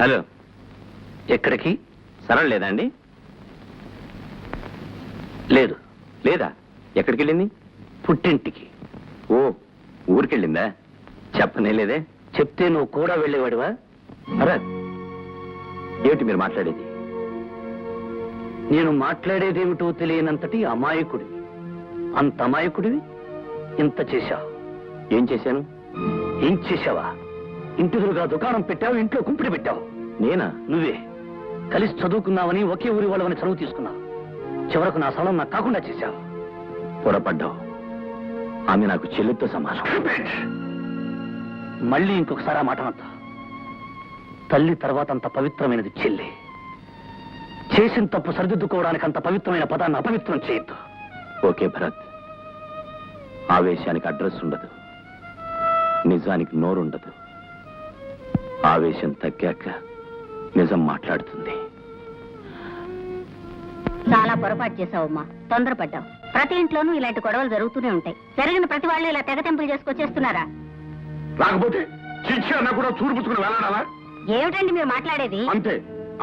Hello, ఎక్కడికి? సరళ లేదా అండి? లేదు. లేదా? ఎక్కడికి వెళ్ళింది? పుట్టింటికి. ఓ, ఊరికెళ్ళిందా? చెప్పనే లేదే. చెప్తే నువ్వు కూడా వెళ్ళేవాడివా? భరత్, ఏమిటి మీరు మాట్లాడేది? నేను మాట్లాడేదేమిటో తెలియనంతటి అమాయకుడివి. అంత అమాయకుడివి ఇంత చేశావు. ఏం చేశాను? ఏం చేశావా? ఇంటిదురుగా దుకాణం పెట్టావు, ఇంట్లో కుంపిడి పెట్టావు. నేనా? నువ్వే. కలిసి చదువుకున్నావని, ఒకే ఊరి వాళ్ళవని చదువు తీసుకున్నావు. చివరకు నా స్థలం నాకు కాకుండా చేశావు. పొరపడ్డావు. ఆమె నాకు చెల్లితో సమానం. మళ్ళీ ఇంకొకసారి ఆ మాట అంతా. తల్లి తర్వాత అంత పవిత్రమైనది చెల్లి. చేసిన తప్పు సరిదిద్దుకోవడానికి అంత పవిత్రమైన పదాన్ని అపవిత్రం చేయొద్దు. ఓకే భరత్, ఆవేశానికి అడ్రస్ ఉండదు, నిజానికి నోరుండదు. ఆవేశం తగ్గాక నిజం మాట్లాడుతుంది. చాలా పొరపాటు చేశావమ్మా, తొందరపడ్డావు. ప్రతి ఇంట్లోనూ ఇలాంటి గొడవలు జరుగుతూనే ఉంటాయి. జరిగిన ప్రతి వాళ్ళు ఇలా తెగతెంపులు చేసుకొచ్చేస్తున్నారా? రాకపోతే శిక్ష అన్న కూడా చూరుపుచ్చుకుని వెళ్ళాడాలా? ఏమిటండి మీరు మాట్లాడేది? అంతే.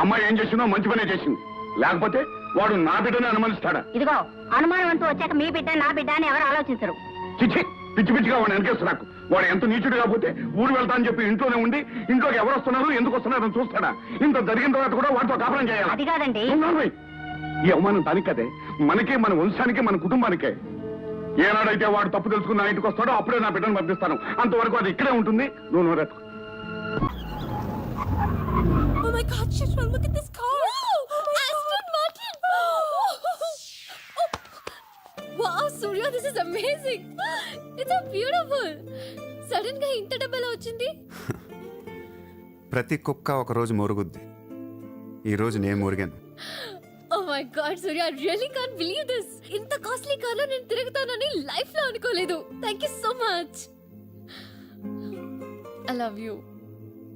అమ్మాయి ఏం చేసిందో మంచి పనే చేసింది. లేకపోతే వాడు నా బిడ్డని అనుమానిస్తాడా? ఇదిగో, అనుమానం అంటూ వచ్చాక మీ బిడ్డ నా బిడ్డ అని ఎవరు ఆలోచించరు. చిచ్చి, పిచ్చి పిచ్చిగా వాడు వెనకేస్తు. నాకు వాడు ఎంత నీచుడు కాకపోతే ఊరు వెళ్తా అని చెప్పి ఇంట్లోనే ఉండి ఇంట్లోకి ఎవరు వస్తున్నారు, ఎందుకు వస్తున్నారని చూస్తాడా? ఇంత జరిగిన తర్వాత కూడా వాడితో కాపురం చేయాలి. అది కాదండి. ఈ అవమానం దానికి కదే, మనకే, మన వంశానికే, మన కుటుంబానికే. ఏనాడైతే వాడు తప్పు తెలుసుకుని నా ఇంటికి వస్తాడో అప్పుడే నా బిడ్డను పంపిస్తాను. అంతవరకు అది ఇక్కడే ఉంటుంది. నువ్వు నోరెత్తు. Oh my God, Shishma, look at this car! Aston Martin! Wow, Surya, this is amazing! It's so beautiful! Sudden గా ఇంత డబ్బెలా వచ్చింది? ప్రతి కుక్క ఒక రోజు మురుగుద్ది. ఈ రోజు నేను మురిగాను. Oh my God, Surya, I really can't believe this! ఇంత కాస్ట్లీ కార్లో నేను తిరుగుతానని లైఫ్ లో అనుకోలేదు. Thank you so much! I love you.